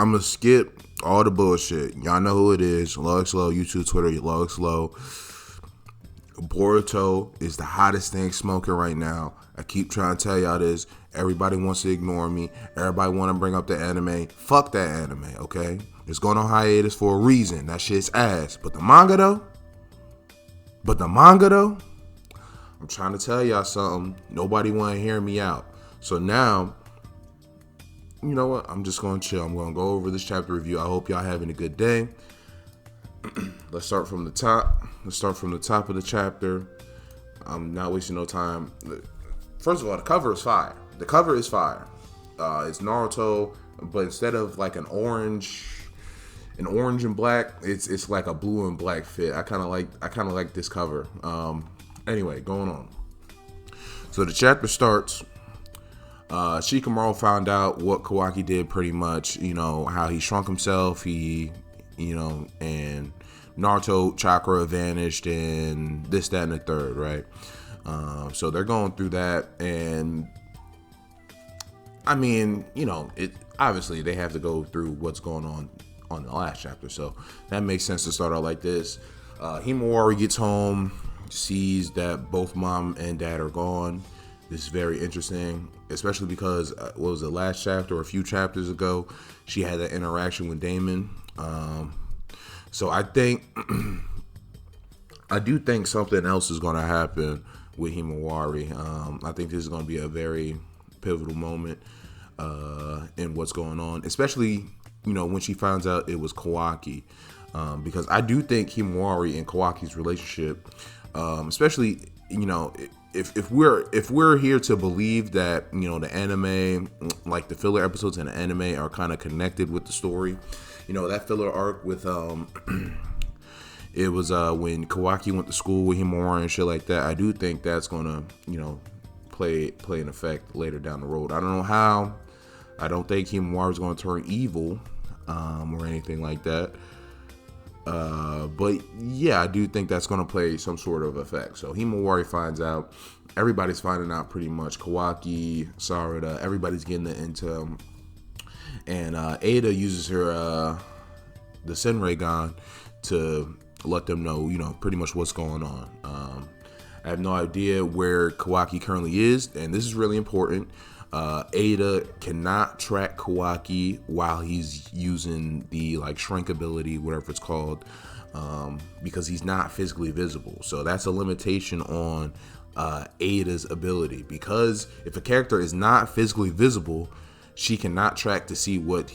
I'm gonna skip all the bullshit. Y'all know who it is. Log Slow, YouTube, Twitter, Log Slow. Boruto is the hottest thing smoking right now. I keep trying to tell y'all this. Everybody wants to ignore me. Everybody want to bring up the anime. Fuck that anime, okay? It's going on hiatus for a reason. That shit's ass. But the manga though, I'm trying to tell y'all something. Nobody want to hear me out. So now, you know what? I'm just going to chill. I'm going to go over this chapter review. I hope y'all having a good day. Let's start from the top. Let's start from the top of the chapter. I'm not wasting no time. First of all, the cover is fire. The cover is fire. It's Naruto, but instead of like an orange and black, it's like a blue and black fit. I kind of like this cover. Anyway, going on. So the chapter starts. Shikamaru found out what Kawaki did pretty much. You know how he shrunk himself. And Naruto chakra vanished and this, that, and the third, right? So they're going through that, and I mean, it obviously they have to go through what's going on the last chapter, so that makes sense to start out like this. Himawari gets home, sees that both mom and dad are gone. This is very interesting, especially because what was the last chapter or a few chapters ago, she had that interaction with Damon. So I do think something else is going to happen with Himawari. I think this is going to be a very pivotal moment in what's going on, especially, when she finds out it was Kawaki. Because I do think Himawari and Kawaki's relationship, especially, if we're here to believe that, the anime, like the filler episodes in the anime are kind of connected with the story. That filler arc with it was when Kawaki went to school with Himawari and shit like that. I do think that's gonna play an effect later down the road. I don't know how. I don't think Himawari's gonna turn evil or anything like that. But yeah, I do think that's gonna play some sort of effect. So Himawari finds out. Everybody's finding out pretty much. Kawaki, Sarada, everybody's getting the intel. And Ada uses her the Senreigan to let them know, pretty much what's going on. I have no idea where Kawaki currently is, and this is really important. Ada cannot track Kawaki while he's using the shrink ability, whatever it's called, because he's not physically visible. So that's a limitation on Ada's ability, because if a character is not physically visible, she cannot track to see what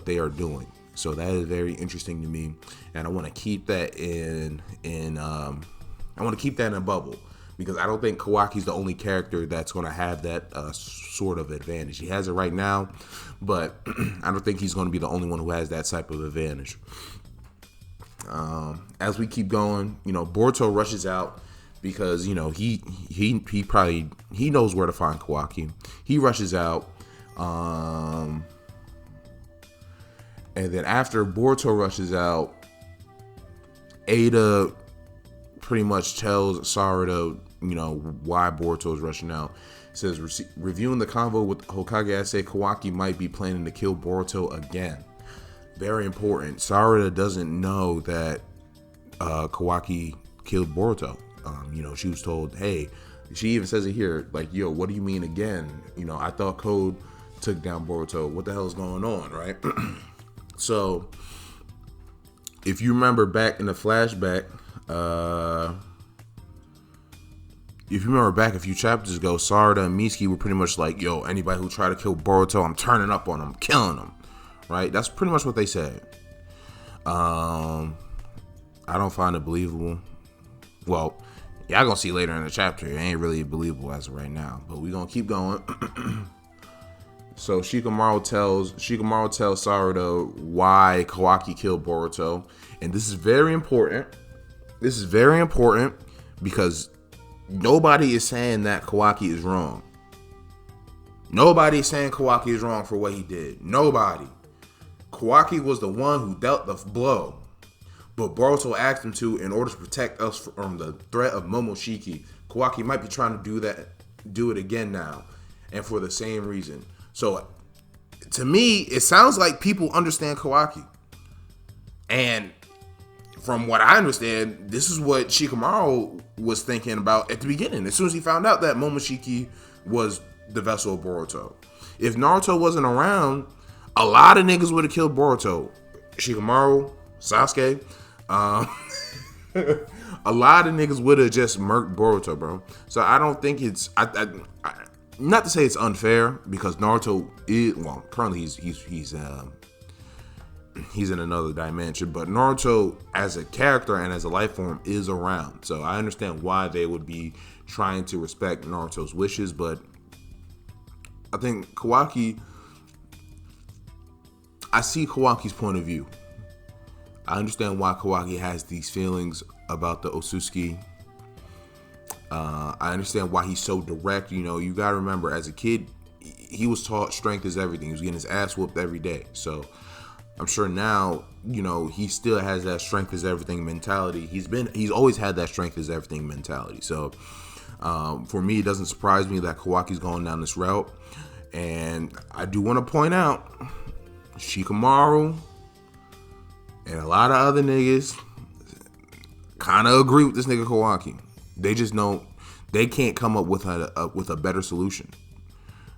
they are doing. So that is very interesting to me, and I want to keep that in a bubble, because I don't think Kawaki's the only character that's going to have that sort of advantage. He has it right now, but I don't think he's going to be the only one who has that type of advantage. As we keep going, Boruto rushes out because he knows where to find Kawaki. He rushes out. And then after Boruto rushes out, Ada pretty much tells Sarada, why Boruto is rushing out. It says, reviewing the convo with Hokage, I say Kawaki might be planning to kill Boruto again. Very important. Sarada doesn't know that Kawaki killed Boruto. She was told, hey, she even says it here, yo, what do you mean again? I thought Code took down Boruto. What the hell is going on, right? So, if you remember back in the flashback, a few chapters ago, Sarada and Mitsuki were pretty much like, yo, anybody who tried to kill Boruto, I'm turning up on them, killing them, right? That's pretty much what they said. I don't find it believable. Well, y'all gonna see later in the chapter, it ain't really believable as of right now, but we gonna keep going. So Shikamaru tells Sarada why Kawaki killed Boruto, and this is very important. This is very important because nobody is saying that Kawaki is wrong. Nobody is saying Kawaki is wrong for what he did. Nobody. Kawaki was the one who dealt the blow, but Boruto asked him to in order to protect us from the threat of Momoshiki. Kawaki might be trying to do it again now, and for the same reason. So to me, it sounds like people understand Kawaki. And from what I understand, this is what Shikamaru was thinking about at the beginning. As soon as he found out that Momoshiki was the vessel of Boruto. If Naruto wasn't around, a lot of niggas would have killed Boruto. Shikamaru, Sasuke. A lot of niggas would have just murked Boruto, bro. So I don't think it's... not to say it's unfair, because Naruto is... Well, currently he's in another dimension, but Naruto as a character and as a life form is around. So I understand why they would be trying to respect Naruto's wishes, but I think Kawaki... I see Kawaki's point of view. I understand why Kawaki has these feelings about the Otsutsuki. I understand why he's so direct. You know, you gotta remember, as a kid, he was taught strength is everything. He was getting his ass whooped every day. So I'm sure now, you know, he still has that strength is everything mentality. He's always had that strength is everything mentality. So for me, it doesn't surprise me that Kawaki's going down this route. And I do want to point out, Shikamaru and a lot of other niggas kind of agree with this nigga Kawaki. They just know they can't come up with a better solution.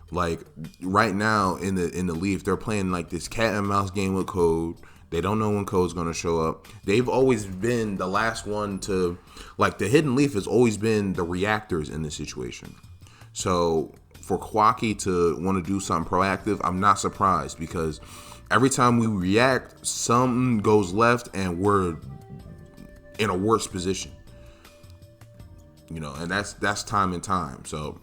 Like right now in the Leaf, they're playing like this cat and mouse game with Code. They don't know when Code's gonna show up. They've always been the last one to, like, the Hidden Leaf has always been the reactors in this situation. So for Kawaki to want to do something proactive, I'm not surprised, because every time we react, something goes left and we're in a worse position. You know, and that's time and time. So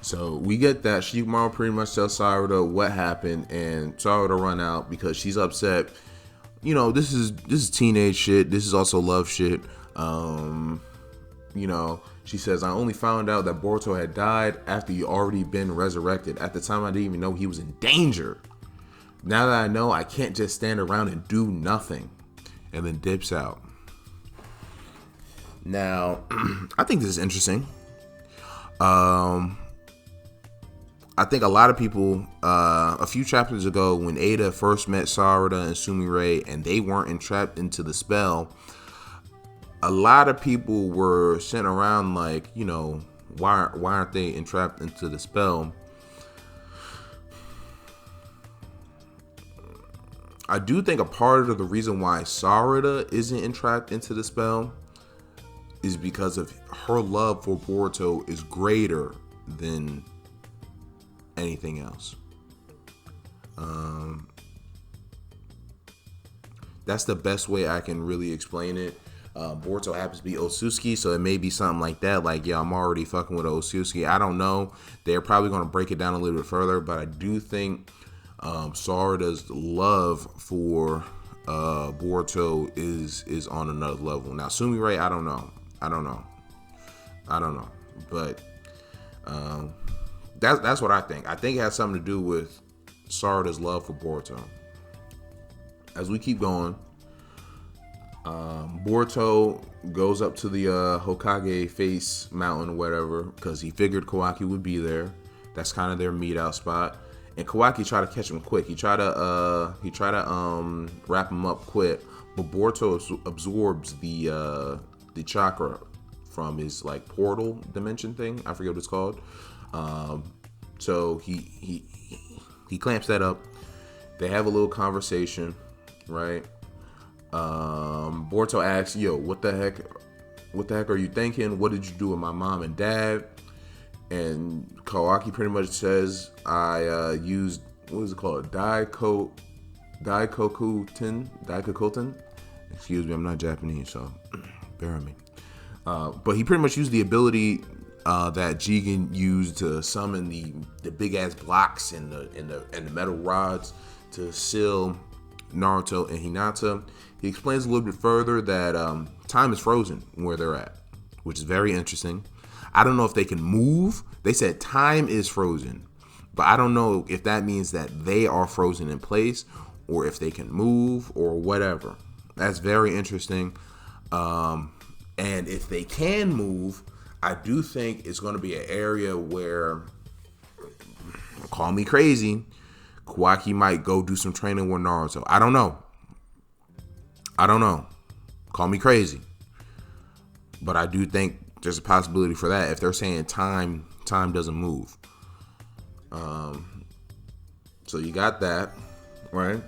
so we get that Shikamaru pretty much tells Sarada what happened, and Sarada run out because she's upset. You know, this is teenage shit. This is also love shit. You know, she says, I only found out that Boruto had died after he already been resurrected. At the time, I didn't even know he was in danger. Now that I know, I can't just stand around and do nothing. And then dips out. Now, I think this is interesting. I think a lot of people, a few chapters ago, when Ada first met Sarada and Sumire, and they weren't entrapped into the spell, a lot of people were sitting around like, you know, why aren't they entrapped into the spell? I do think a part of the reason why Sarada isn't entrapped into the spell is because of her love for Boruto is greater than anything else. That's the best way I can really explain it. Boruto happens to be Otsutsuki, so it may be something like that. Like, yeah, I'm already fucking with Otsutsuki. I don't know. They're probably going to break it down a little bit further, but I do think Sarada's love for Boruto is on another level. Now, Sumire, I don't know. But that's what I think. I think it has something to do with Sarada's love for Boruto. As we keep going, Boruto goes up to the Hokage face mountain or whatever, because he figured Kawaki would be there. That's kind of their meet out spot. And Kawaki tried to catch him quick. He tried to wrap him up quick, but Boruto absorbs the chakra from his like portal dimension thing. I forget what it's called. So he clamps that up. They have a little conversation, right? Boruto asks, "Yo, what the heck are you thinking? What did you do with my mom and dad?" And Kawaki pretty much says, "I used, what is it called? Daikokutin. Excuse me, I'm not Japanese, so bear with me. But he pretty much used the ability that Jigen used to summon the big ass blocks and the metal rods to seal Naruto and Hinata. He explains a little bit further that time is frozen where they're at, which is very interesting. I don't know if they can move. They said time is frozen, but I don't know if that means that they are frozen in place or if they can move or whatever. That's very interesting. And if they can move, I do think it's going to be an area where call me crazy, Kawaki might go do some training with Naruto. I don't know. Call me crazy. But I do think there's a possibility for that if they're saying time doesn't move. So you got that, right?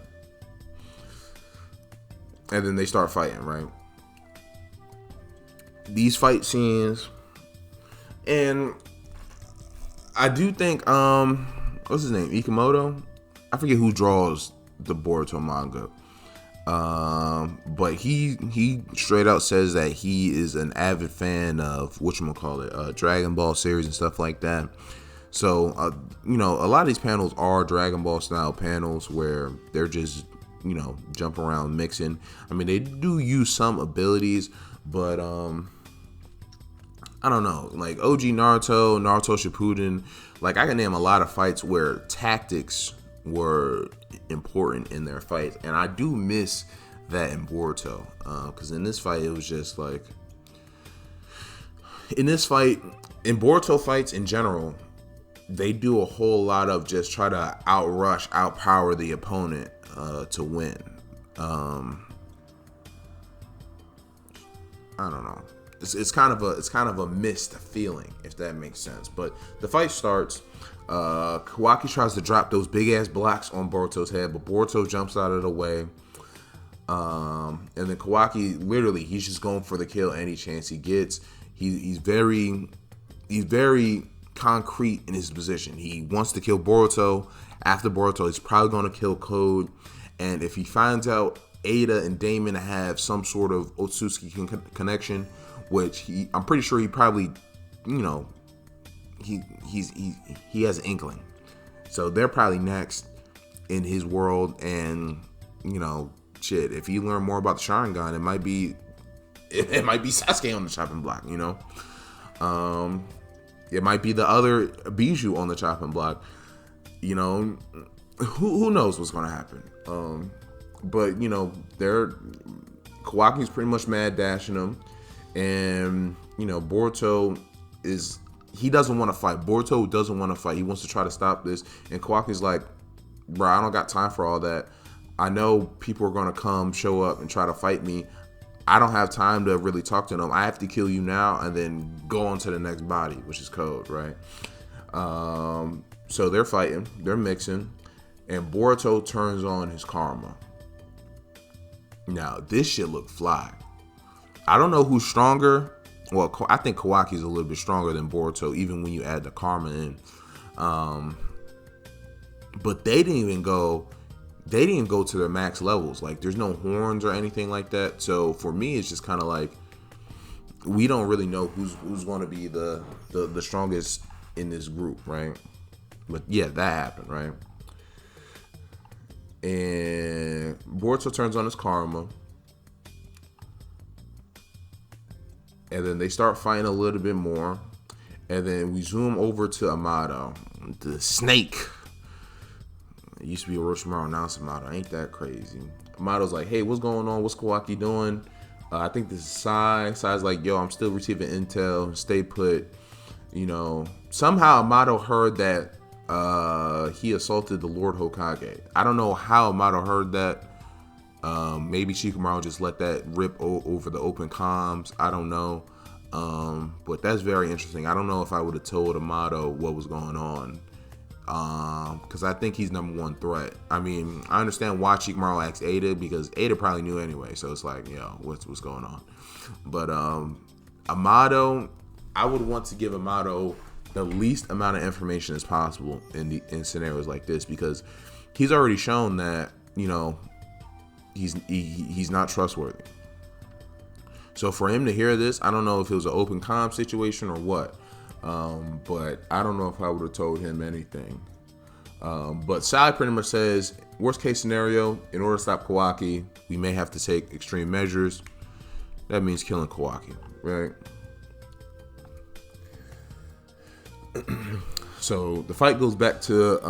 And then they start fighting, right? These fight scenes, and I do think what's his name, Ikamoto? I forget who draws the Boruto manga. But he straight out says that he is an avid fan of whatchamacallit, Dragon Ball series and stuff like that. So, a lot of these panels are Dragon Ball style panels where they're just, jump around mixing. I mean, they do use some abilities, but, I don't know, like OG Naruto Shippuden, like I can name a lot of fights where tactics were important in their fights, and I do miss that in Boruto, because in this fight it was just like, in Boruto fights in general, they do a whole lot of just try to outpower the opponent to win. I don't know. It's kind of a missed feeling, if that makes sense. But the fight starts. Kawaki tries to drop those big ass blocks on Boruto's head, but Boruto jumps out of the way. And then Kawaki, literally, he's just going for the kill any chance he gets. He's very concrete in his position. He wants to kill Boruto. After Boruto, he's probably going to kill Code. And if he finds out Ada and Damon have some sort of Otsutsuki connection, which I'm pretty sure he probably, he has an inkling. So they're probably next in his world, and shit, if you learn more about the Sharingan, it might be Sasuke on the chopping block, It might be the other Bijou on the chopping block. Who knows what's gonna happen. But Kawaki's pretty much mad dashing him. And, Boruto he doesn't want to fight. Boruto doesn't want to fight. He wants to try to stop this. And Kawaki's like, bro, I don't got time for all that. I know people are going to show up and try to fight me. I don't have time to really talk to them. I have to kill you now and then go on to the next body, which is Code, right? So they're fighting. They're mixing. And Boruto turns on his karma. Now, this shit look fly. I don't know who's stronger. Well, I think Kawaki's a little bit stronger than Boruto, even when you add the karma in. But they didn't even go to their max levels. Like, there's no horns or anything like that. So for me, it's just kind of like, we don't really know who's going to be the strongest in this group, right? But yeah, that happened, right? And Boruto turns on his karma. And then they start fighting a little bit more. And then we zoom over to Amato, the snake. It used to be Orochimaru, now it's Amato. Ain't that crazy? Amato's like, hey, what's going on? What's Kawaki doing? I think this is Sai. Sai's like, yo, I'm still receiving intel. Stay put. Somehow Amato heard that he assaulted the Lord Hokage. I don't know how Amato heard that. Maybe Shikamaru just let that rip over the open comms. I don't know. But that's very interesting. I don't know if I would have told Amato what was going on. Because I think he's number one threat. I mean, I understand why Shikamaru asked Ada, because Ada probably knew anyway. So it's like, what's going on? But Amato, I would want to give Amato the least amount of information as possible in scenarios like this, because he's already shown that, he's not trustworthy. So for him to hear this, I don't know if it was an open comm situation or what. But I don't know if I would have told him anything. But Sai pretty much says, worst case scenario, in order to stop Kawaki, we may have to take extreme measures. That means killing Kawaki, right? So the fight goes back to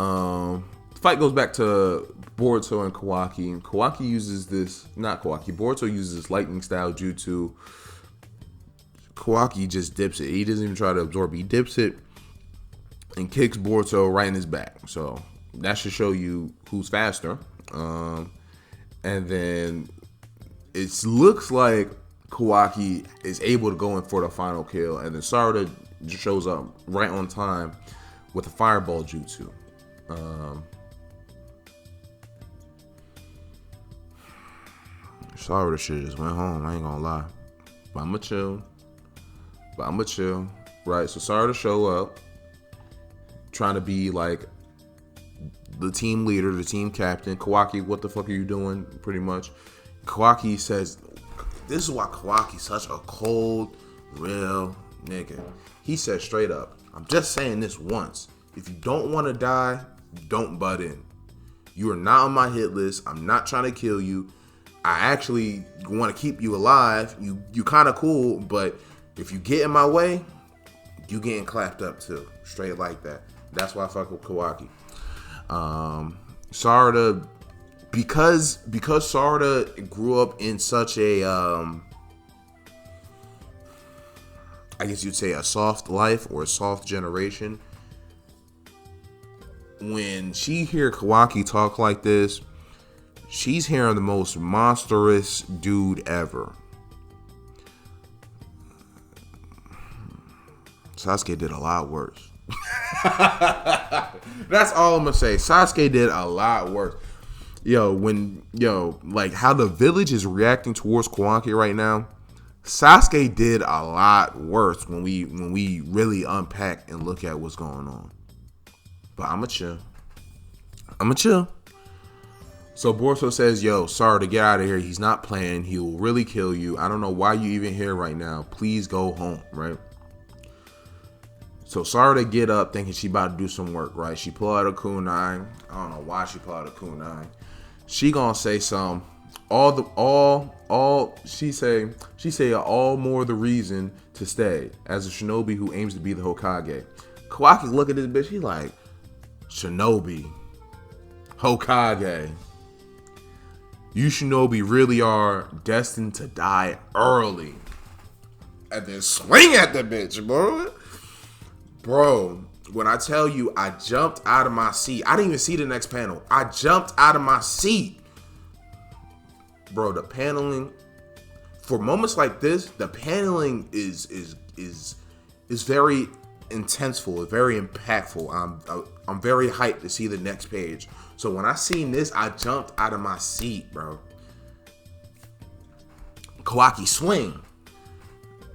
Boruto and Kawaki. Boruto uses this lightning style jutsu. Kawaki just dips it. He doesn't even try to absorb it. He dips it. and kicks Boruto right in his back. So that should show you who's faster. And then it looks like Kawaki is able to go in for the final kill, and then Sarada just shows up right on time with a fireball jutsu. Sarada shit just went home. I ain't gonna lie, but I'ma chill. Right, so Sarada show up, trying to be like the team leader, the team captain. Kawaki, what the fuck are you doing? Pretty much. Kawaki says, this is why Kawaki's such a cold, real nigga. He said straight up, I'm just saying this once. If you don't want to die, don't butt in. You are not on my hit list. I'm not trying to kill you. I actually want to keep you alive. You kind of cool, but if you get in my way, you getting clapped up too. Straight like that. That's why I fuck with Kawaki. Sarada, because Sarada grew up in such a I guess you'd say a soft life or a soft generation. When she hear Kawaki talk like this, she's hearing the most monstrous dude ever. Sasuke did a lot worse. That's all I'm gonna say. Sasuke did a lot worse. Like how the village is reacting towards Kawaki right now. Sasuke did a lot worse when we really unpack and look at what's going on. But I'ma chill. So Boruto says, yo, sorry to get out of here. He's not playing. He will really kill you. I don't know why you even here right now. Please go home, right? So Sarada get up thinking she about to do some work, right? She pull out a kunai. I don't know why she pull out a kunai. She gonna say some she say all more the reason to stay as a shinobi who aims to be the Hokage. Kawaki look at this bitch, he like, shinobi, Hokage. You shinobi really are destined to die early. And then swing at the bitch, bro. Bro, when I tell you I jumped out of my seat, I didn't even see the next panel. I jumped out of my seat. Bro, the paneling, for moments like this, the paneling is very intenseful, very impactful. I'm very hyped to see the next page. So when I seen this, I jumped out of my seat, bro. Kawaki swing.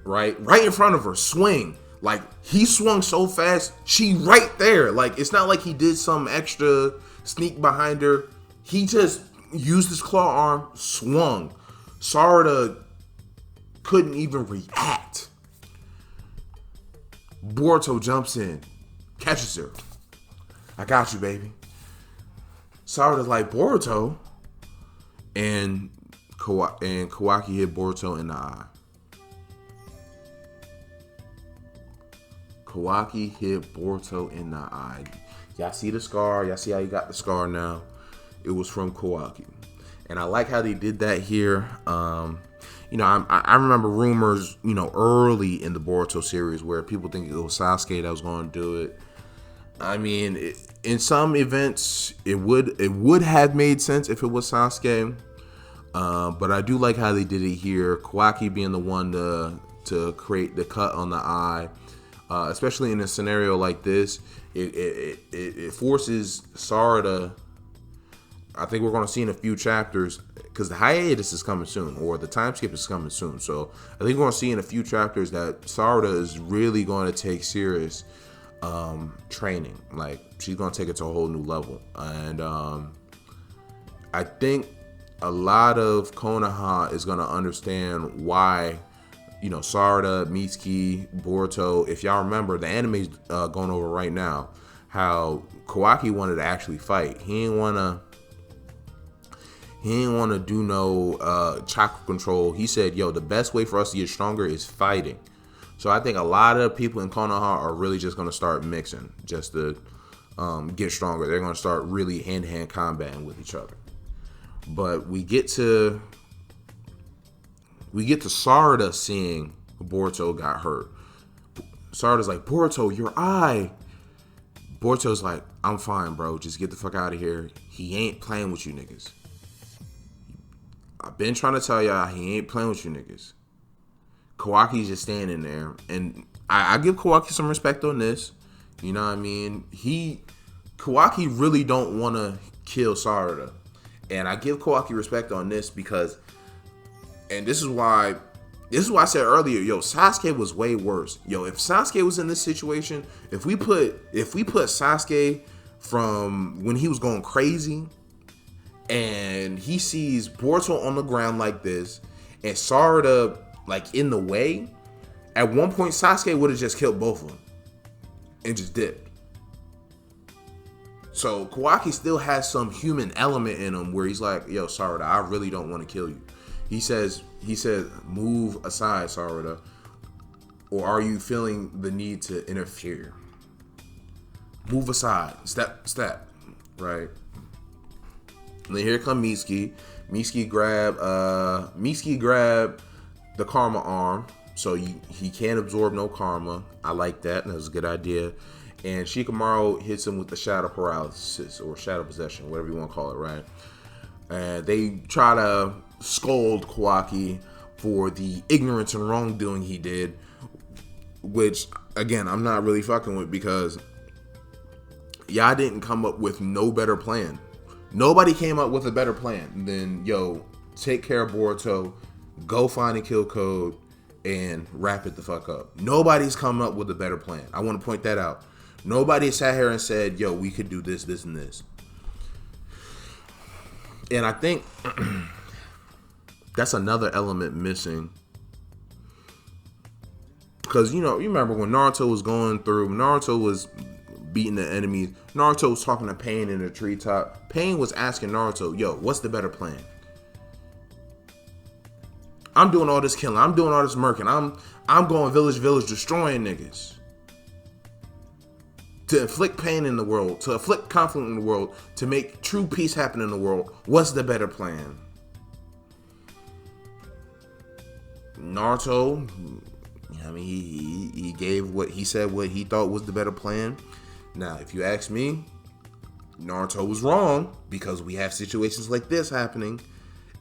Right in front of her, swing. Like, he swung so fast, she right there. Like, it's not like he did some extra sneak behind her. He just used his claw arm, swung. Sarada couldn't even react. Boruto jumps in, catches her. I got you, baby. Sarada's like, Boruto. And Kawaki hit Boruto in the eye. Kawaki hit Boruto in the eye. Y'all see the scar? Y'all see how he got the scar now? It was from Kawaki. And I like how they did that here. I remember rumors, early in the Boruto series where people think it was Sasuke that was going to do it. I mean, in some events, it would have made sense if it was Sasuke. But I do like how they did it here. Kawaki being the one to create the cut on the eye. Especially in a scenario like this, it forces Sarada. I think we're going to see in a few chapters, because the hiatus is coming soon, or the time skip is coming soon. So I think we're going to see in a few chapters that Sarada is really going to take serious training. Like, she's going to take it to a whole new level. And I think a lot of Konoha is going to understand why, Sarada, Mitsuki, Boruto, if y'all remember, the anime's going over right now, how Kawaki wanted to actually fight. He didn't want to do no chakra control. He said, yo, the best way for us to get stronger is fighting. So I think a lot of people in Konoha are really just going to start mixing just to get stronger. They're going to start really hand-to-hand combating with each other. But we get to Sarada seeing Boruto got hurt. Sarada's like, Boruto, your eye. Boruto's like, I'm fine, bro. Just get the fuck out of here. He ain't playing with you niggas. I've been trying to tell y'all he ain't playing with you niggas. Kawaki's just standing there. And I give Kawaki some respect on this. You know what I mean? Kawaki really don't want to kill Sarada. And I give Kawaki respect on this because, and this is why I said earlier, yo, Sasuke was way worse. Yo, if Sasuke was in this situation, if we put Sasuke from when he was going crazy and he sees Boruto on the ground like this and Sarada like in the way, at one point Sasuke would have just killed both of them and just dipped. So Kawaki still has some human element in him where he's like, yo, Sarada, I really don't want to kill you. He said, move aside, Sarada. Or are you feeling the need to interfere? Move aside. Step. Right? And then here come Mitsuki. Mitsuki grab the karma arm. So he can't absorb no karma. I like that. That was a good idea. And Shikamaru hits him with the shadow paralysis or shadow possession, whatever you want to call it, right? And they try to scold Kawaki for the ignorance and wrongdoing he did, which, again, I'm not really fucking with because y'all didn't come up with no better plan. Nobody came up with a better plan than, yo, take care of Boruto, go find and kill Code, and wrap it the fuck up. Nobody's come up with a better plan. I want to point that out. Nobody sat here and said, yo, we could do this, this, and this. And I think that's another element missing. Because, you remember when Naruto was going through, Naruto was beating the enemies. Naruto was talking to Pain in the treetop. Pain was asking Naruto, yo, what's the better plan? I'm doing all this killing. I'm doing all this murking. I'm going village, destroying niggas. To inflict pain in the world, to inflict conflict in the world, to make true peace happen in the world. What's the better plan? Naruto, he gave what he said, what he thought was the better plan. Now, if you ask me, Naruto was wrong because we have situations like this happening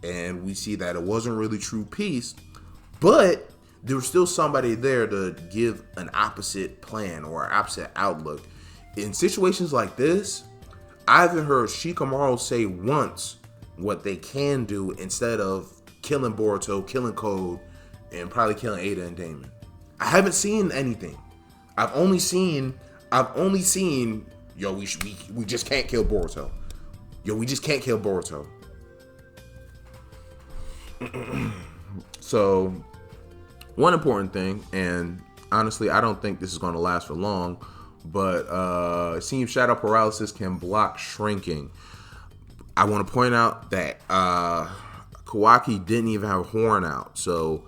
and we see that it wasn't really true peace, but there was still somebody there to give an opposite plan or an opposite outlook. In situations like this, I haven't heard Shikamaru say once what they can do instead of killing Boruto, killing Code, and probably killing Ada and Damon. I haven't seen anything. I've only seen, yo, we just can't kill Boruto. Yo, we just can't kill Boruto. So, one important thing, and honestly, I don't think this is going to last for long, but it seems shadow paralysis can block shrinking. I want to point out that Kawaki didn't even have a horn out, so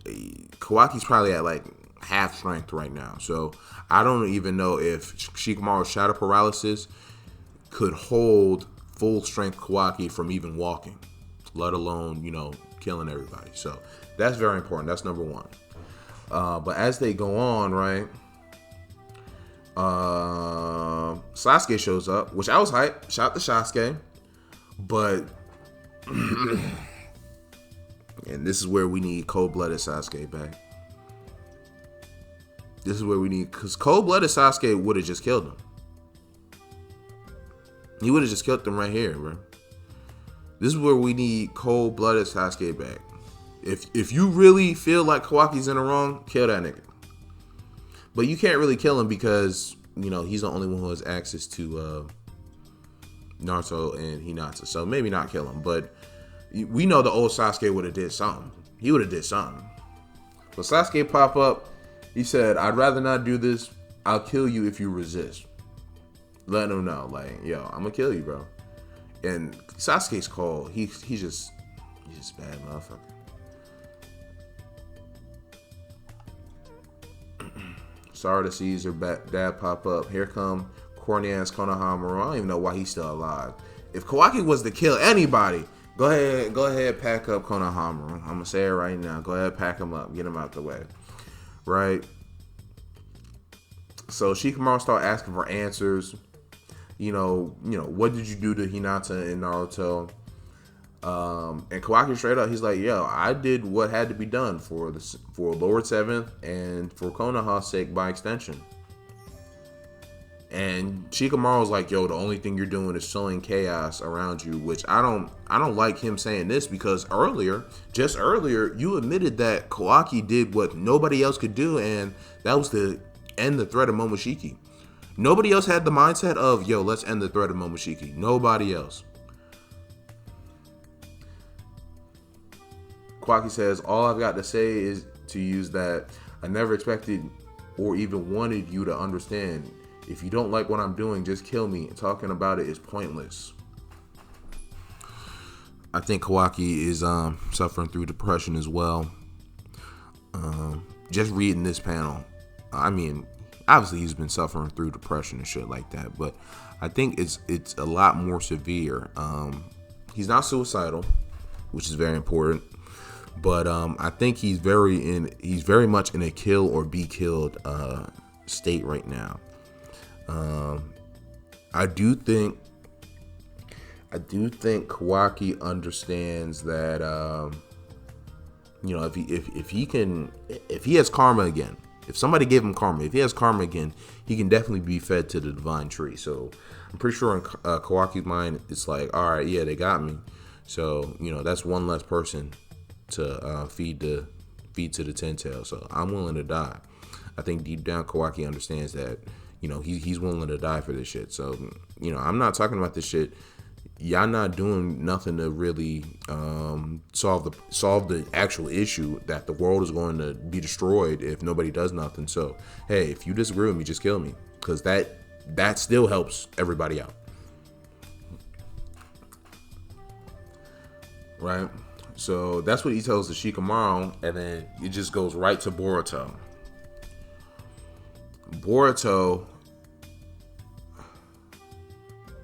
Kawaki's probably at like half strength right now. So I don't even know if Shikamaru's shadow paralysis could hold full strength Kawaki from even walking, let alone, killing everybody. So that's very important. That's number one. But as they go on, right, Sasuke shows up, which I was hyped. Shout out to Sasuke. But and this is where we need cold-blooded Sasuke back. This is where we need, because cold-blooded Sasuke would have just killed him. He would have just killed them right here, bro. This is where we need cold-blooded Sasuke back. If you really feel like Kawaki's in the wrong, kill that nigga. But you can't really kill him because, he's the only one who has access to Naruto and Hinata. So maybe not kill him. But we know the old Sasuke would have did something. He would have did something. But Sasuke pop up. He said, I'd rather not do this. I'll kill you if you resist. Let him know. Like, yo, I'm going to kill you, bro. And Sasuke's cold. He's just a bad motherfucker. Sarada sees her dad pop up. Here come corny ass Konohamaru. I don't even know why he's still alive. If Kawaki was to kill anybody, go ahead, pack up Konohamaru. I'm gonna say it right now. Go ahead, pack him up, get him out the way. Right? So Shikamaru start asking for answers. What did you do to Hinata and Naruto? And Kawaki straight up, he's like, yo, I did what had to be done for Lord Seventh and for Konoha's sake by extension. And Shikamaru's like, yo, the only thing you're doing is sowing chaos around you, which I don't like him saying this, because just earlier, you admitted that Kawaki did what nobody else could do, and that was to end the threat of Momoshiki. Nobody else had the mindset of, yo, let's end the threat of Momoshiki. Nobody else. Kawaki says, all I've got to say is to use that I never expected or even wanted you to understand. If you don't like what I'm doing, just kill me. Talking about it is pointless. I think Kawaki is suffering through depression as well. Just reading this panel, I mean, obviously he's been suffering through depression and shit like that, but I think it's a lot more severe. He's not suicidal, which is very important, but I think he's very much in a kill or be killed state right now. I do think Kawaki understands that if he has karma again, if somebody gave him karma, if he has karma again, he can definitely be fed to the divine tree. So I'm pretty sure in Kawaki's mind, it's like, all right, yeah, they got me. So that's one less person to feed to the ten tails. So I'm willing to die. I think deep down Kawaki understands that. He's willing to die for this shit. So, I'm not talking about this shit. Y'all not doing nothing to really solve the actual issue that the world is going to be destroyed if nobody does nothing. So, hey, if you disagree with me, just kill me, because that still helps everybody out, right? So that's what he tells the Shikamaru, and then it just goes right to Boruto.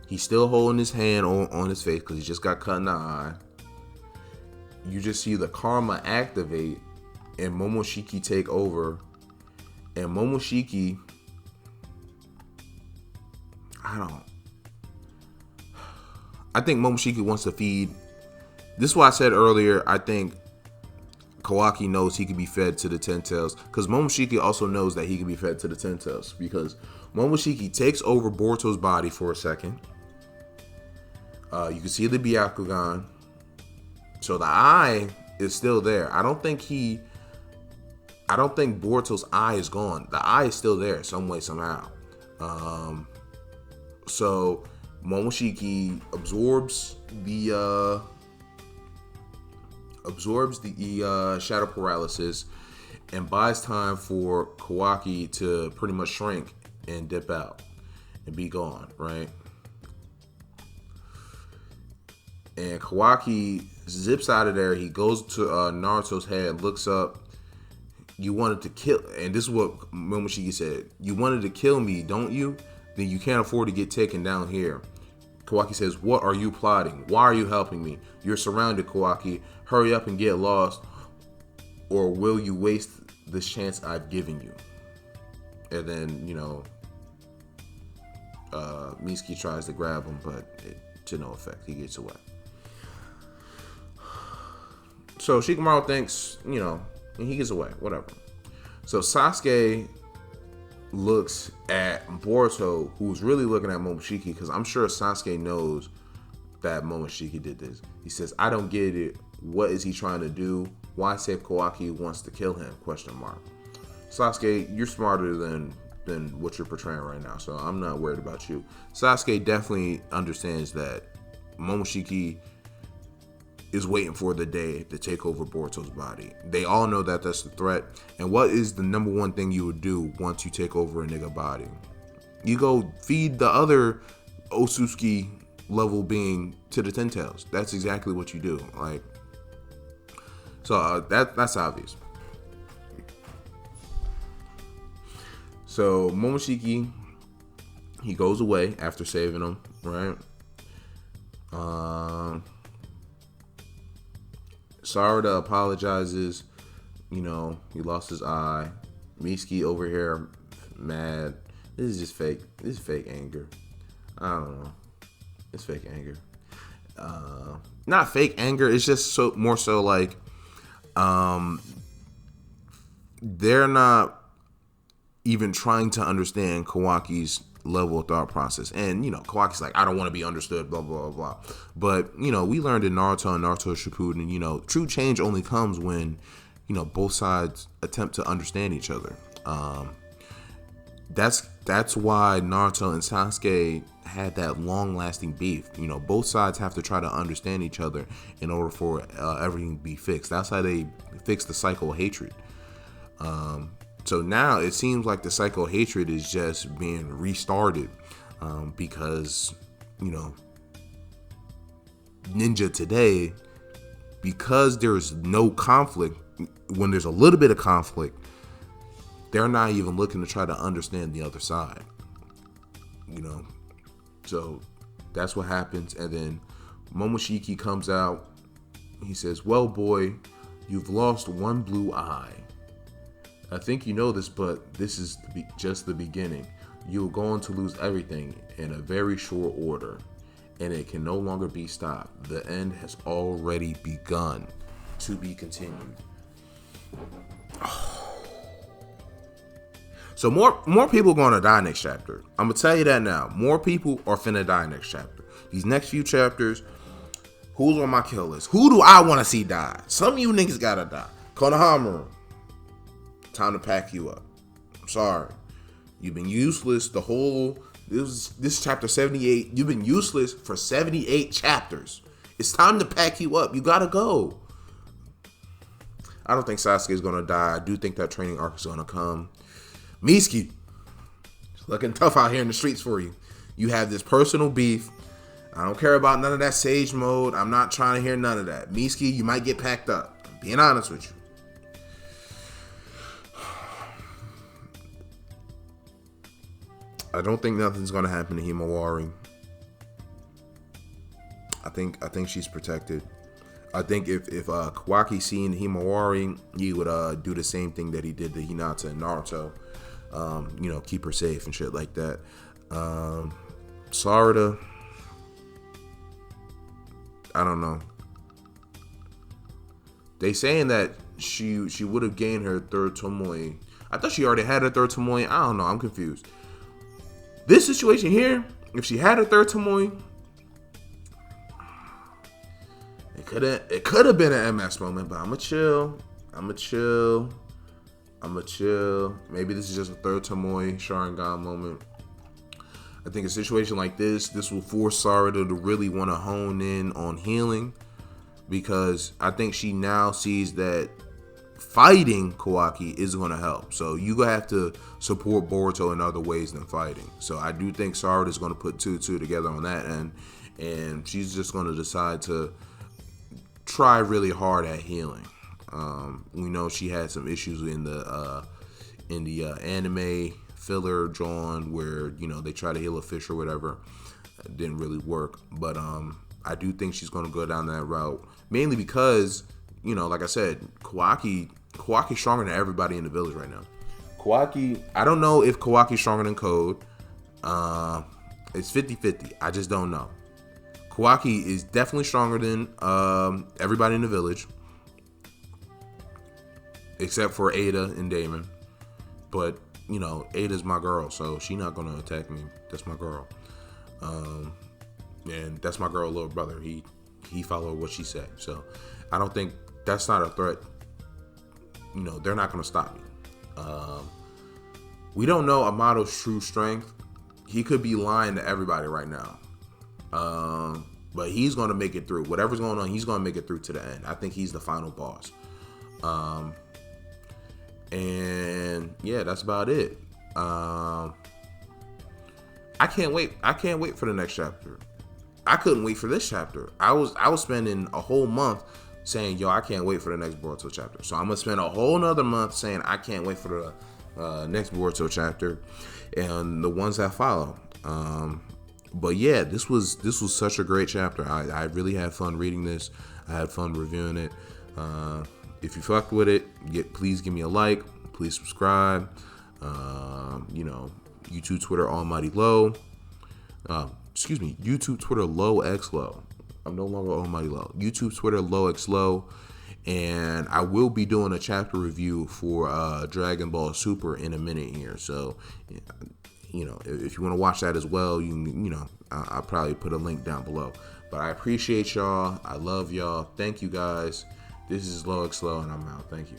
He's still holding his hand on his face because he just got cut in the eye. You just see the karma activate and Momoshiki take over. And Momoshiki, I think Momoshiki wants to feed. This is why I said earlier, I think Kawaki knows he can be fed to the Ten Tails, because Momoshiki also knows that he can be fed to the Ten Tails, because Momoshiki takes over Boruto's body for a second. You can see the Byakugan. So the eye is still there. I don't think Boruto's eye is gone. The eye is still there some way, somehow. So Momoshiki absorbs the shadow paralysis and buys time for Kawaki to pretty much shrink and dip out and be gone, right? And Kawaki zips out of there. He goes to Naruto's head, looks up. You wanted to kill, and this is what Momoshiki said. You wanted to kill me, don't you? Then you can't afford to get taken down here. Kawaki says, what are you plotting? Why are you helping me? You're surrounded, Kawaki. Hurry up and get lost, or will you waste this chance I've given you? And then, Mitsuki tries to grab him, but to no effect. He gets away. So Shikamaru thinks, and he gets away, whatever. So Sasuke looks at Boruto, who's really looking at Momoshiki, because I'm sure Sasuke knows that Momoshiki did this. He says, I don't get it. What is he trying to do? Why say Kawaki wants to kill him? ? Sasuke, you're smarter than what you're portraying right now, so I'm not worried about you. Sasuke definitely understands that Momoshiki is waiting for the day to take over Boruto's body. They all know that that's the threat. And what is the number one thing you would do once you take over a nigga body? You go feed the other Otsutsuki level being to the Ten Tails. That's exactly what you do. That's obvious. So Momoshiki, he goes away after saving him, right? Sarada apologizes. He lost his eye. Mitsuki over here mad. This is just fake. This is fake anger. I don't know. It's fake anger. Not fake anger. It's just so more so like they're not even trying to understand Kawaki's level of thought process. And, Kawaki's like, I don't want to be understood, blah, blah, blah, blah. But, we learned in Naruto and Naruto Shippuden, true change only comes when, both sides attempt to understand each other. That's why Naruto and Sasuke had that long-lasting beef. Both sides have to try to understand each other in order for everything to be fixed. That's how they fix the cycle of hatred. So now it seems like the cycle of hatred is just being restarted because, Ninja today, because there's no conflict, when there's a little bit of conflict, they're not even looking to try to understand the other side. So that's what happens. And then Momoshiki comes out. He says, well, boy, you've lost one blue eye. I think you know this, but this is just the beginning. You're going to lose everything in a very short order, and it can no longer be stopped. The end has already begun. To be continued. So more people are going to die next chapter. I'm going to tell you that now. More people are finna die next chapter. These next few chapters, who's on my kill list? Who do I want to see die? Some of you niggas gotta die. Konohamaru. Time to pack you up. I'm sorry. You've been useless the whole... This chapter 78. You've been useless for 78 chapters. It's time to pack you up. You gotta go. I don't think Sasuke is gonna die. I do think that training arc is gonna come. Mitsuki. It's looking tough out here in the streets for you. You have this personal beef. I don't care about none of that sage mode. I'm not trying to hear none of that. Mitsuki, you might get packed up. I'm being honest with you. I don't think nothing's gonna happen to Himawari. I think she's protected. I think if Kawaki seen Himawari, he would do the same thing that he did to Hinata and Naruto. Keep her safe and shit like that. Sarada, I don't know. They saying that she would have gained her third Tomoe. I thought she already had her third Tomoe. I don't know. I'm confused. This situation here, if she had her third Tomoe, it could have been an MS moment, but I'ma chill. Maybe this is just a third Tomoe Sharingan moment. I think a situation like this will force Sarada to really want to hone in on healing, because I think she now sees that fighting Kawaki is going to help. So you gonna have to support Boruto in other ways than fighting. So I do think Sarada is going to put two together on that end, and she's just going to decide to try really hard at healing. We know she had some issues in the anime filler drawn where they try to heal a fish or whatever. It didn't really work, but I do think she's going to go down that route, mainly because like I said, Kawaki's stronger than everybody in the village right now. I don't know if Kawaki's stronger than Code. It's 50-50. I just don't know. Kawaki is definitely stronger than everybody in the village, except for Ada and Damon. But Ada's my girl, so she's not gonna attack me. That's my girl, and that's my girl little brother. He followed what she said, so I don't think that's not a threat. They're not gonna stop me. We don't know Amato's true strength. He could be lying to everybody right now. But he's going to make it through. Whatever's going on, he's going to make it through to the end. I think he's the final boss. And yeah, that's about it. I can't wait. I can't wait for the next chapter. I couldn't wait for this chapter. I was spending a whole month saying, yo, I can't wait for the next Boruto chapter. So I'm going to spend a whole nother month saying I can't wait for the next Boruto chapter and the ones that follow. But yeah, this was such a great chapter. I really had fun reading this. I had fun reviewing it. If you fucked with it, please give me a like. Please subscribe. YouTube, Twitter, Almighty Low. YouTube, Twitter, Low X Low. I'm no longer Almighty Low. YouTube, Twitter, Low X Low. And I will be doing a chapter review for Dragon Ball Super in a minute here. So, if you want to watch that as well, I'll probably put a link down below. But I appreciate y'all. I love y'all. Thank you guys. This is Low X Low, and I'm out. Thank you.